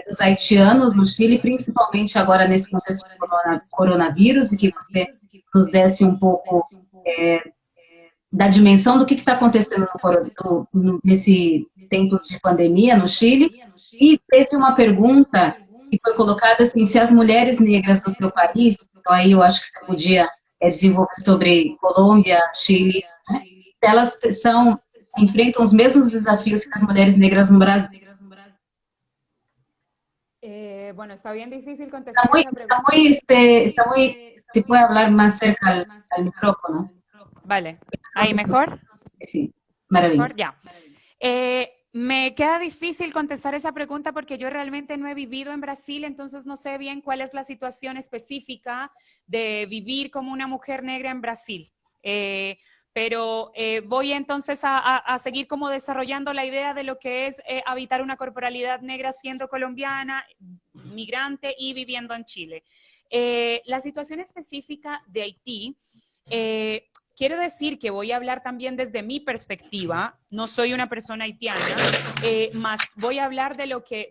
dos haitianos no Chile, principalmente agora nesse contexto do coronavírus, e que você nos desse um pouco da dimensão do que está acontecendo nesse tempos de pandemia no Chile. E teve uma pergunta que foi colocada assim, se as mulheres negras do teu país, então aí eu acho que você podia desenvolver sobre Colômbia, Chile, né? Elas enfrentam os mesmos desafios que as mulheres negras no Brasil. Bueno, está bien difícil contestar esa pregunta. Está muy, si puede hablar más cerca al micrófono. Vale, ¿ahí mejor? Sí, maravilla. Mejor, ya. Me queda difícil contestar esa pregunta porque yo realmente no he vivido en Brasil, entonces no sé bien cuál es la situación específica de vivir como una mujer negra en Brasil. Pero voy entonces a seguir como desarrollando la idea de lo que es habitar una corporalidad negra siendo colombiana, migrante y viviendo en Chile. La situación específica de Haití, quiero decir que voy a hablar también desde mi perspectiva, no soy una persona haitiana, más voy a hablar de lo que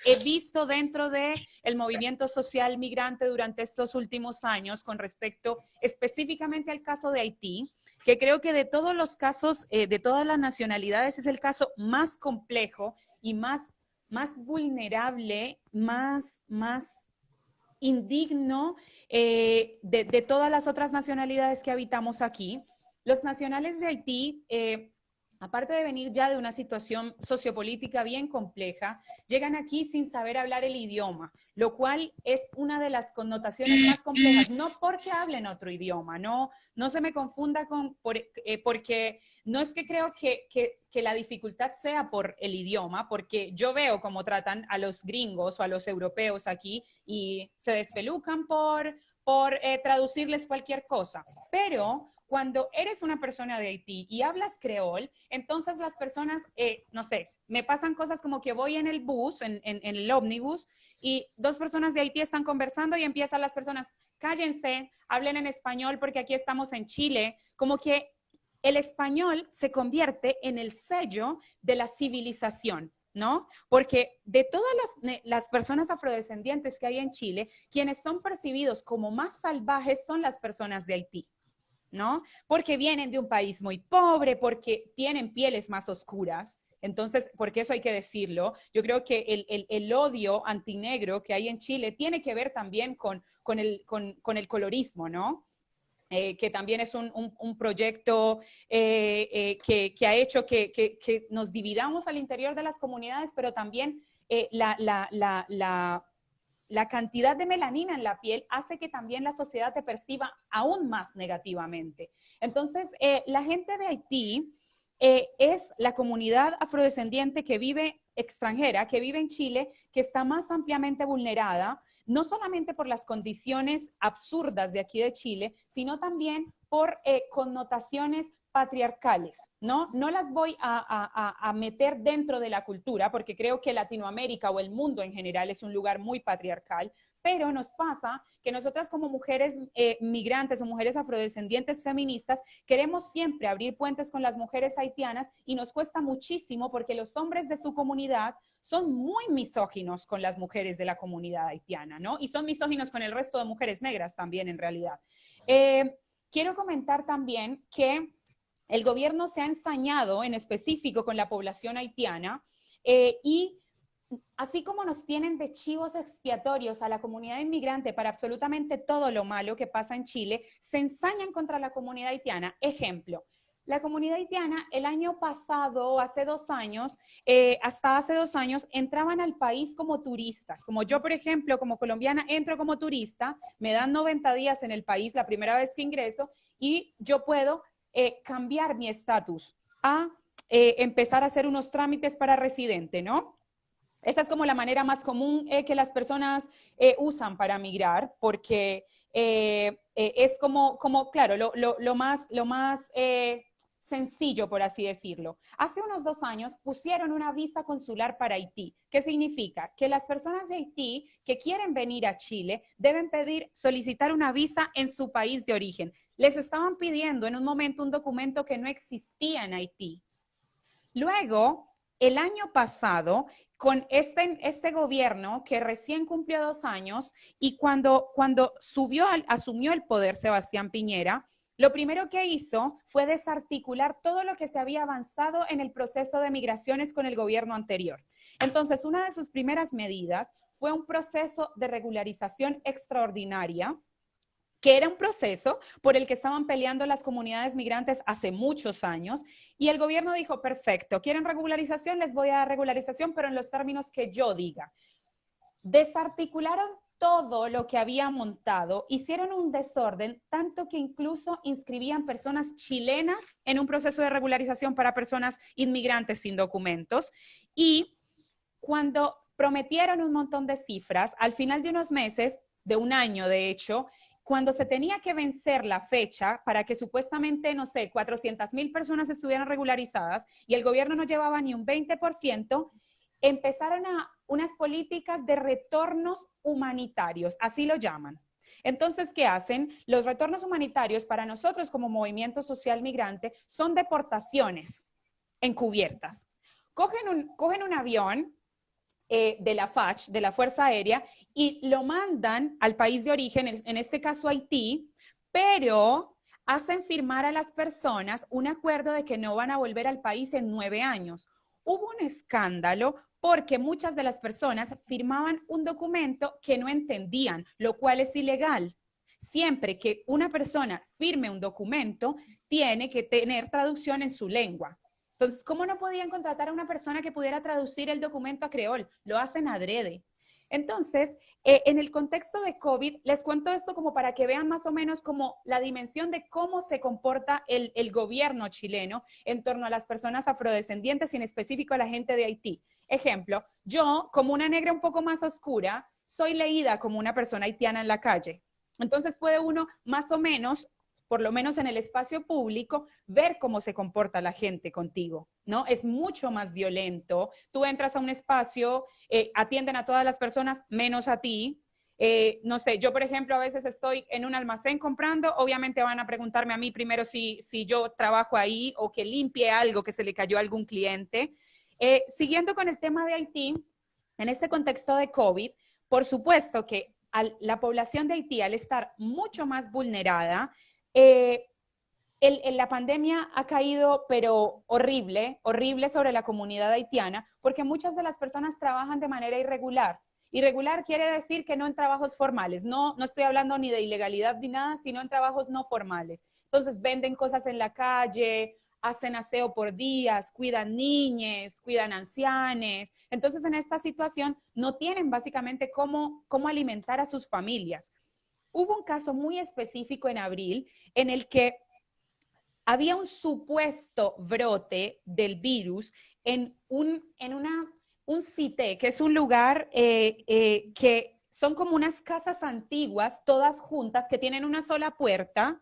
he visto dentro del movimiento social migrante durante estos últimos años con respecto específicamente al caso de Haití, que creo que de todos los casos, de todas las nacionalidades, es el caso más complejo y más vulnerable, más indigno de todas las otras nacionalidades que habitamos aquí. Los nacionales de Haití, aparte de venir ya de una situación sociopolítica bien compleja, llegan aquí sin saber hablar el idioma, lo cual es una de las connotaciones más complejas, no porque hablen otro idioma, no se me confunda porque no es que creo que la dificultad sea por el idioma, porque yo veo cómo tratan a los gringos o a los europeos aquí y se despelucan por traducirles cualquier cosa, pero cuando eres una persona de Haití y hablas creol, entonces las personas, no sé, me pasan cosas como que voy en el bus, en el ómnibus, y dos personas de Haití están conversando y empiezan las personas, cállense, hablen en español porque aquí estamos en Chile, como que el español se convierte en el sello de la civilización, ¿no? Porque de todas las personas afrodescendientes que hay en Chile, quienes son percibidos como más salvajes son las personas de Haití, ¿no? Porque vienen de un país muy pobre, porque tienen pieles más oscuras. Entonces, porque eso hay que decirlo, yo creo que el odio antinegro que hay en Chile tiene que ver también con el colorismo, ¿no? Que también es un proyecto que ha hecho que nos dividamos al interior de las comunidades, pero también la cantidad de melanina en la piel hace que también la sociedad te perciba aún más negativamente. Entonces, la gente de Haití es la comunidad afrodescendiente que vive extranjera, que vive en Chile, que está más ampliamente vulnerada, no solamente por las condiciones absurdas de aquí de Chile, sino también por connotaciones patriarcales, ¿no? No las voy a meter dentro de la cultura, porque creo que Latinoamérica o el mundo en general es un lugar muy patriarcal, pero nos pasa que nosotras como mujeres migrantes o mujeres afrodescendientes feministas queremos siempre abrir puentes con las mujeres haitianas y nos cuesta muchísimo porque los hombres de su comunidad son muy misóginos con las mujeres de la comunidad haitiana, ¿no? Y son misóginos con el resto de mujeres negras también en realidad. Quiero comentar también que el gobierno se ha ensañado en específico con la población haitiana y así como nos tienen de chivos expiatorios a la comunidad inmigrante para absolutamente todo lo malo que pasa en Chile, se ensañan contra la comunidad haitiana. Ejemplo, la comunidad haitiana el año pasado, hace 2 años, hasta hace 2 años, entraban al país como turistas. Como yo, por ejemplo, como colombiana, entro como turista, me dan 90 días en el país la primera vez que ingreso y yo puedo cambiar mi estatus a empezar a hacer unos trámites para residente, ¿no? Esa es como la manera más común que las personas usan para migrar, porque es como claro, lo más sencillo, por así decirlo. Hace unos 2 años pusieron una visa consular para Haití. ¿Qué significa? Que las personas de Haití que quieren venir a Chile deben solicitar una visa en su país de origen. Les estaban pidiendo en un momento un documento que no existía en Haití. Luego, el año pasado, con este gobierno que recién cumplió 2 años y cuando asumió el poder Sebastián Piñera, lo primero que hizo fue desarticular todo lo que se había avanzado en el proceso de migraciones con el gobierno anterior. Entonces, una de sus primeras medidas fue un proceso de regularización extraordinaria, que era un proceso por el que estaban peleando las comunidades migrantes hace muchos años, y el gobierno dijo, perfecto, ¿quieren regularización? Les voy a dar regularización, pero en los términos que yo diga. Desarticularon todo lo que había montado, hicieron un desorden, tanto que incluso inscribían personas chilenas en un proceso de regularización para personas inmigrantes sin documentos. Y cuando prometieron un montón de cifras, al final de unos meses, de un año de hecho, cuando se tenía que vencer la fecha para que supuestamente, no sé, 400,000 personas estuvieran regularizadas y el gobierno no llevaba ni un 20%, empezaron unas políticas de retornos humanitarios, así lo llaman. Entonces, ¿qué hacen? Los retornos humanitarios para nosotros como movimiento social migrante son deportaciones encubiertas. Cogen un avión de la FACH, de la Fuerza Aérea, y lo mandan al país de origen, en este caso Haití, pero hacen firmar a las personas un acuerdo de que no van a volver al país en 9 años. Hubo un escándalo porque muchas de las personas firmaban un documento que no entendían, lo cual es ilegal. Siempre que una persona firme un documento, tiene que tener traducción en su lengua. Entonces, ¿cómo no podían contratar a una persona que pudiera traducir el documento a creol? Lo hacen adrede. Entonces, en el contexto de COVID, les cuento esto como para que vean más o menos como la dimensión de cómo se comporta el gobierno chileno en torno a las personas afrodescendientes y en específico a la gente de Haití. Ejemplo, yo, como una negra un poco más oscura, soy leída como una persona haitiana en la calle. Entonces puede uno más o menos, por lo menos en el espacio público, ver cómo se comporta la gente contigo, ¿no? Es mucho más violento. Tú entras a un espacio, atienden a todas las personas, menos a ti. No sé, yo por ejemplo a veces estoy en un almacén comprando, obviamente van a preguntarme a mí primero si yo trabajo ahí o que limpie algo que se le cayó a algún cliente. Siguiendo con el tema de Haití, en este contexto de COVID, por supuesto que la población de Haití, al estar mucho más vulnerada, la pandemia ha caído, pero horrible, horrible sobre la comunidad haitiana, porque muchas de las personas trabajan de manera irregular. Irregular quiere decir que no en trabajos formales. No estoy hablando ni de ilegalidad ni nada, sino en trabajos no formales. Entonces venden cosas en la calle, hacen aseo por días, cuidan niñes, cuidan ancianes. Entonces en esta situación no tienen básicamente cómo alimentar a sus familias. Hubo un caso muy específico en abril en el que había un supuesto brote del virus en un cité, que es un lugar que son como unas casas antiguas, todas juntas, que tienen una sola puerta,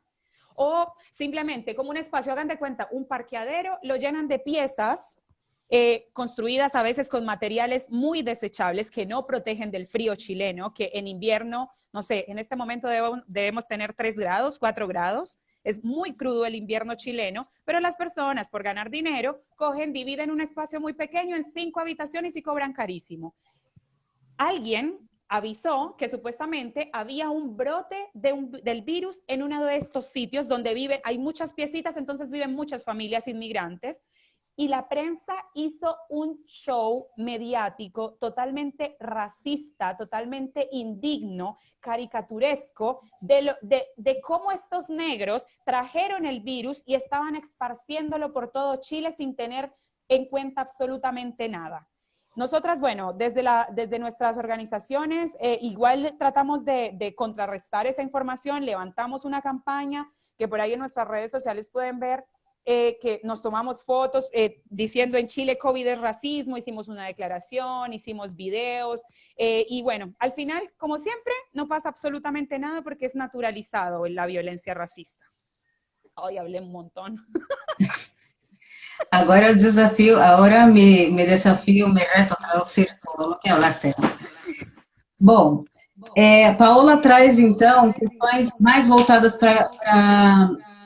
o simplemente como un espacio, hagan de cuenta, un parqueadero, lo llenan de piezas construidas a veces con materiales muy desechables que no protegen del frío chileno, que en invierno, no sé, en este momento debemos tener 3 grados, 4 grados. Es muy crudo el invierno chileno, pero las personas, por ganar dinero, dividen un espacio muy pequeño en 5 habitaciones y cobran carísimo. Alguien avisó que supuestamente había un brote del virus en uno de estos sitios donde hay muchas piecitas, entonces viven muchas familias inmigrantes. Y la prensa hizo un show mediático totalmente racista, totalmente indigno, caricaturesco, de cómo estos negros trajeron el virus y estaban esparciéndolo por todo Chile sin tener en cuenta absolutamente nada. Nosotras, bueno, desde nuestras organizaciones, igual tratamos de contrarrestar esa información, levantamos una campaña que por ahí en nuestras redes sociales pueden ver, que nos tomamos fotos diciendo en Chile COVID es racismo, hicimos una declaración, hicimos videos, y bueno, al final, como siempre, no pasa absolutamente nada porque es naturalizado la violencia racista. Hoy hablé un montón. Agora o desafio, agora me desafio, me reto a traduzir todo o que hablaste. Bom, Paola traz então questões mais voltadas para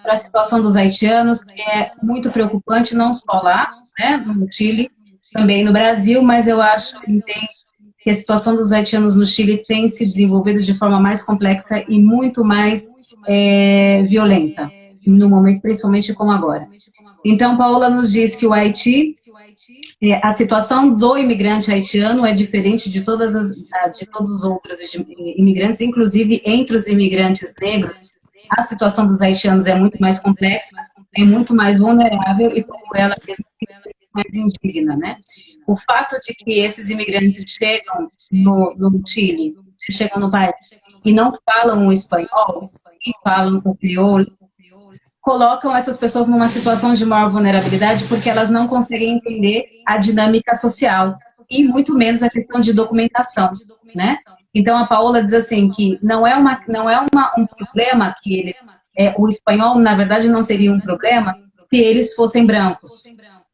a situação dos haitianos, que é muito preocupante, não só lá, né, no Chile, também no Brasil, mas eu entendo que a situação dos haitianos no Chile tem se desenvolvido de forma mais complexa e muito mais violenta, no momento principalmente como agora. Então, Paola nos diz que o Haiti, a situação do imigrante haitiano é diferente de todos os outros imigrantes, inclusive entre os imigrantes negros. A situação dos haitianos é muito mais complexa, é muito mais vulnerável e, como ela mesma, mais indigna, né? O fato de que esses imigrantes chegam no Chile chegam no país e não falam o espanhol, e falam o crioulo, colocam essas pessoas numa situação de maior vulnerabilidade porque elas não conseguem entender a dinâmica social e muito menos a questão de documentação, né? Então a Paola diz assim que um problema que eles, o espanhol na verdade não seria um problema se eles fossem brancos,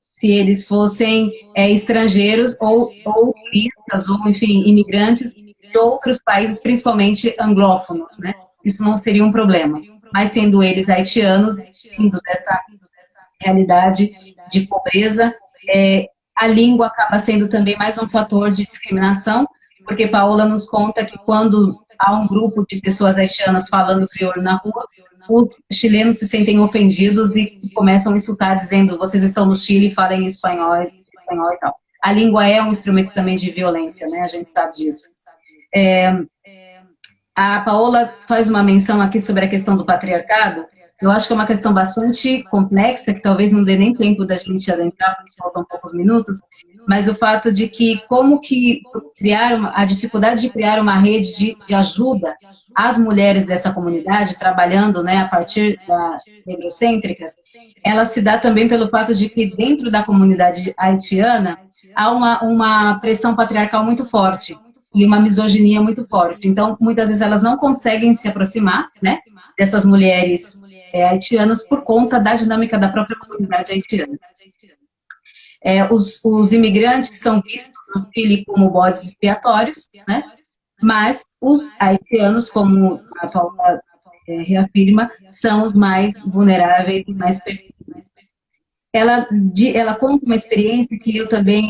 se eles fossem estrangeiros ou turistas ou enfim imigrantes de outros países, principalmente anglófonos, né? Isso não seria um problema. Mas sendo eles haitianos, vindo dessa realidade de pobreza, a língua acaba sendo também mais um fator de discriminação, porque Paola nos conta que quando há um grupo de pessoas haitianas falando crioulo na rua, os chilenos se sentem ofendidos e começam a insultar, dizendo, vocês estão no Chile, falem espanhol e tal. A língua é um instrumento também de violência, né? A gente sabe disso. A Paola faz uma menção aqui sobre a questão do patriarcado. Eu acho que é uma questão bastante complexa, que talvez não dê nem tempo da gente adentrar, porque faltam poucos minutos, mas o fato de que como que a dificuldade de criar uma rede de ajuda às mulheres dessa comunidade, trabalhando, né, a partir das negrocêntricas, ela se dá também pelo fato de que dentro da comunidade haitiana há uma pressão patriarcal muito forte e uma misoginia muito forte. Então, muitas vezes elas não conseguem se aproximar, né, dessas mulheres haitianas por conta da dinâmica da própria comunidade haitiana. Os imigrantes são vistos no Chile como bodes expiatórios, né, mas os haitianos, como a Paula reafirma, são os mais vulneráveis e mais perseguidos. Ela conta uma experiência que eu também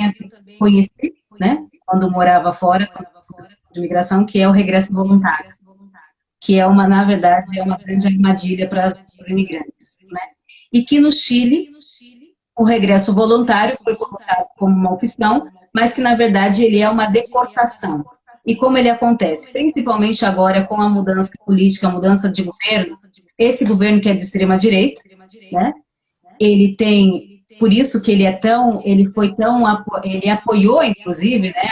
conheci, né, quando morava fora, de imigração, que é o regresso voluntário, que na verdade, é uma grande armadilha para os imigrantes, né? E que no Chile, o regresso voluntário foi colocado como uma opção, mas que na verdade ele é uma deportação. E como ele acontece? Principalmente agora com a mudança política, a mudança de governo, esse governo que é de extrema direita, né? Ele tem, por isso que ele apoiou, inclusive, né,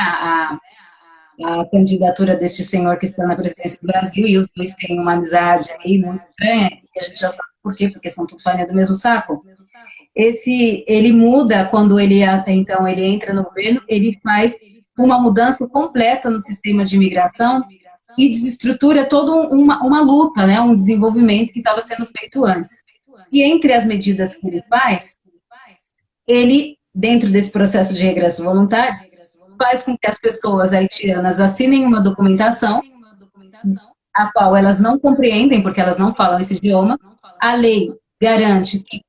a candidatura deste senhor que está na presidência do Brasil, e os dois têm uma amizade aí muito estranha, e a gente já sabe por quê, porque são tudo farinha do mesmo saco. Ele muda quando ele entra no governo, ele faz uma mudança completa no sistema de imigração e desestrutura toda uma luta, né, um desenvolvimento que estava sendo feito antes. E entre as medidas que ele faz, ele, dentro desse processo de regresso voluntário, faz com que as pessoas haitianas assinem uma documentação, a qual elas não compreendem, porque elas não falam esse idioma. A lei garante que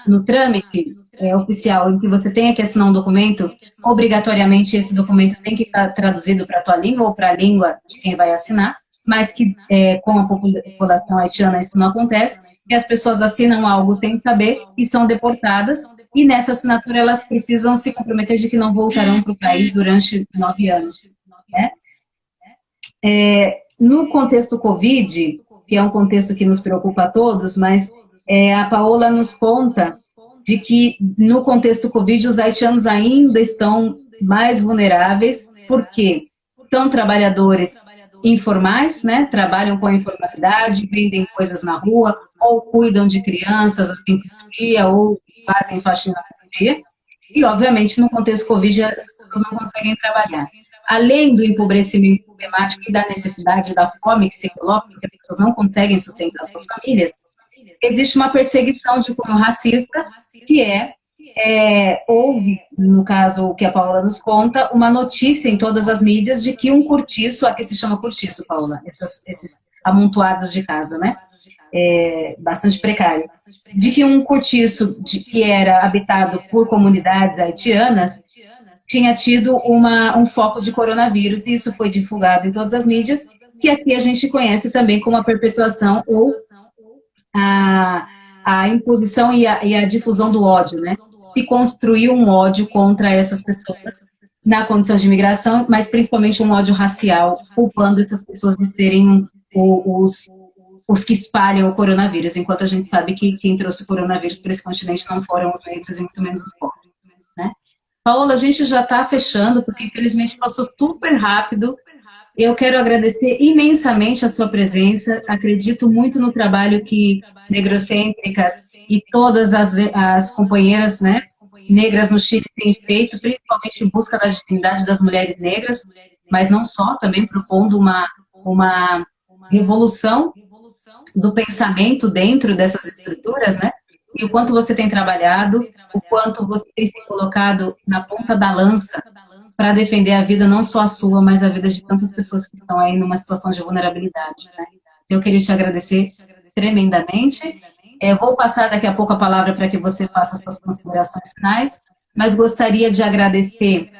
no trâmite oficial em que você tenha que assinar um documento, obrigatoriamente esse documento tem que estar traduzido para a tua língua ou para a língua de quem vai assinar, mas que com a população haitiana isso não acontece, e as pessoas assinam algo sem saber e são deportadas, e nessa assinatura elas precisam se comprometer de que não voltarão para o país durante 9 anos. Né? No contexto Covid, que é um contexto que nos preocupa a todos, mas a Paola nos conta de que no contexto Covid os haitianos ainda estão mais vulneráveis, porque são trabalhadores informais, né, trabalham com a informalidade, vendem coisas na rua, ou cuidam de crianças assim por dia, ou fazem faxina por dia, e obviamente no contexto Covid as pessoas não conseguem trabalhar. Além do empobrecimento sistemático e da necessidade da fome que se coloca, porque as pessoas não conseguem sustentar suas famílias, existe uma perseguição de cunho racista, que houve, no caso o que a Paula nos conta, uma notícia em todas as mídias de que um cortiço, aqui se chama cortiço, Paula, esses amontoados de casa, né? Bastante precário, de que um cortiço que era habitado por comunidades haitianas tinha tido um foco de coronavírus, e isso foi divulgado em todas as mídias, que aqui a gente conhece também como a perpetuação ou a imposição e a difusão do ódio, né? Se construiu um ódio contra essas pessoas na condição de imigração, mas principalmente um ódio racial, culpando essas pessoas de serem os que espalham o coronavírus, enquanto a gente sabe que quem trouxe o coronavírus para esse continente não foram os negros e muito menos os pobres, né? Paola, a gente já está fechando, porque infelizmente passou super rápido, Eu quero agradecer imensamente a sua presença, acredito muito no trabalho que Negrocêntricas e todas as companheiras, né, negras no Chile têm feito, principalmente em busca da dignidade das mulheres negras, mas não só, também propondo uma revolução do pensamento dentro dessas estruturas, né? E o quanto você tem trabalhado, o quanto você tem se colocado na ponta da lança para defender a vida, não só a sua, mas a vida de tantas pessoas que estão aí numa situação de vulnerabilidade, né? Eu queria te agradecer tremendamente. Vou passar daqui a pouco a palavra para que você faça as suas considerações finais, mas gostaria de agradecer,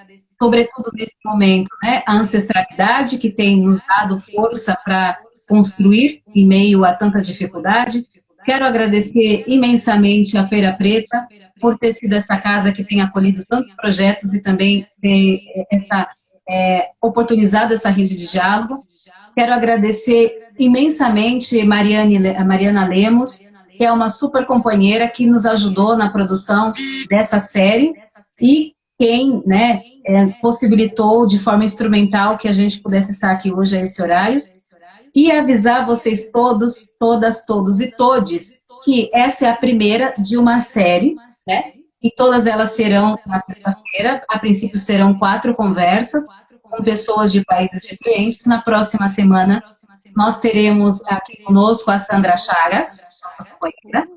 sobretudo nesse momento, né, a ancestralidade que tem nos dado força para construir em meio a tanta dificuldade. Quero agradecer imensamente a Feira Preta por ter sido essa casa que tem acolhido tantos projetos e também ter oportunizado essa rede de diálogo. Quero agradecer imensamente a Mariana Lemos, que é uma super companheira que nos ajudou na produção dessa série e quem, né, possibilitou de forma instrumental que a gente pudesse estar aqui hoje a esse horário. E avisar vocês todos, todas, todos e todes que essa é a primeira de uma série, né? E todas elas serão na sexta-feira. A princípio serão 4 conversas com pessoas de países diferentes. Na próxima semana nós teremos aqui conosco a Sandra Chagas, nossa companheira,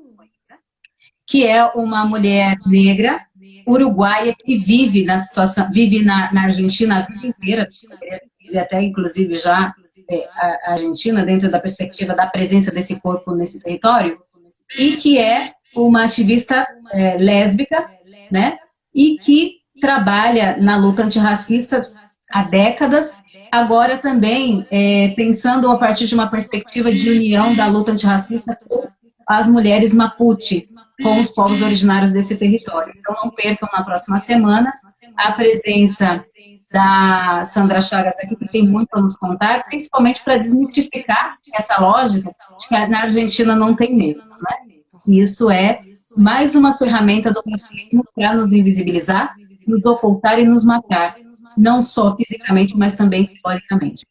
que é uma mulher negra uruguaia que vive na situação, vive na Argentina a vida inteira, e até inclusive já a Argentina, dentro da perspectiva da presença desse corpo nesse território, e que é uma ativista lésbica, né, e que trabalha na luta antirracista há décadas, agora também pensando a partir de uma perspectiva de união da luta antirracista com as mulheres Mapuche, com os povos originários desse território. Então não percam na próxima semana a presença da Sandra Chagas aqui, que tem muito a nos contar, principalmente para desmitificar essa lógica de que na Argentina não tem negros, né? E isso é mais uma ferramenta do racismo para nos invisibilizar, nos ocultar e nos matar, não só fisicamente, mas também simbolicamente.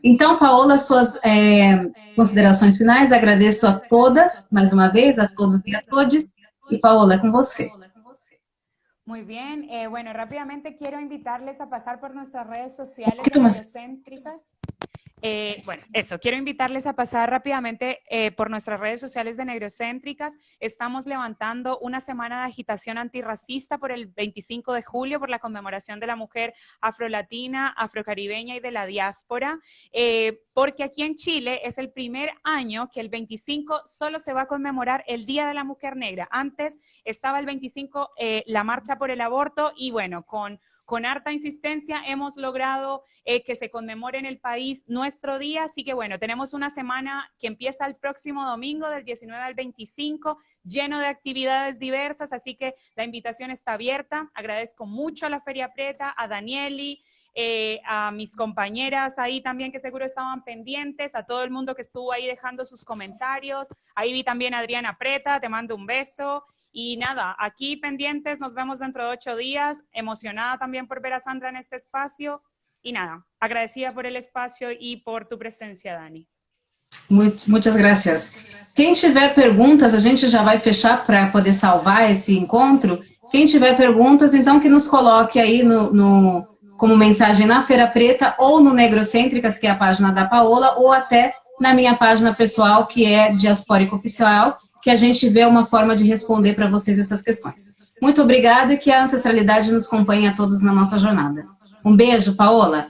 Então, Paola, suas considerações finais, agradeço a todas, mais uma vez, a todos e a todas, e Paola, é com você. Muy bien, bueno, rápidamente quiero invitarles a pasar por nuestras redes sociales de Negrocéntricas. Bueno, eso, quiero invitarles a pasar rápidamente por nuestras redes sociales de Negrocéntricas. Estamos levantando una semana de agitación antirracista por el 25 de julio, por la conmemoración de la mujer afrolatina, afrocaribeña y de la diáspora, porque aquí en Chile es el primer año que el 25 solo se va a conmemorar el Día de la Mujer Negra. Antes estaba el 25 la marcha por el aborto y bueno, con harta insistencia hemos logrado que se conmemore en el país nuestro día, así que bueno, tenemos una semana que empieza el próximo domingo del 19 al 25, lleno de actividades diversas, así que la invitación está abierta. Agradezco mucho a la Feria Preta, a Danieli, a mis compañeras ahí también que seguro estaban pendientes, a todo el mundo que estuvo ahí dejando sus comentarios. Ahí vi también a Adriana Preta, te mando un beso. Y nada, aquí pendientes, nos vemos dentro de 8 días, emocionada también por ver a Sandra en este espacio. Y nada, agradecida por el espacio y por tu presencia, Dani. Muitas graças. Quem tiver perguntas, a gente já vai fechar para poder salvar esse encontro. Quem tiver perguntas, então que nos coloque aí como mensagem na Feira Preta ou no Negrocêntricas, que é a página da Paola, ou até na minha página pessoal, que é Diaspórica Oficial, que a gente vê uma forma de responder para vocês essas questões. Muito obrigada e que a ancestralidade nos acompanhe a todos na nossa jornada. Um beijo, Paola.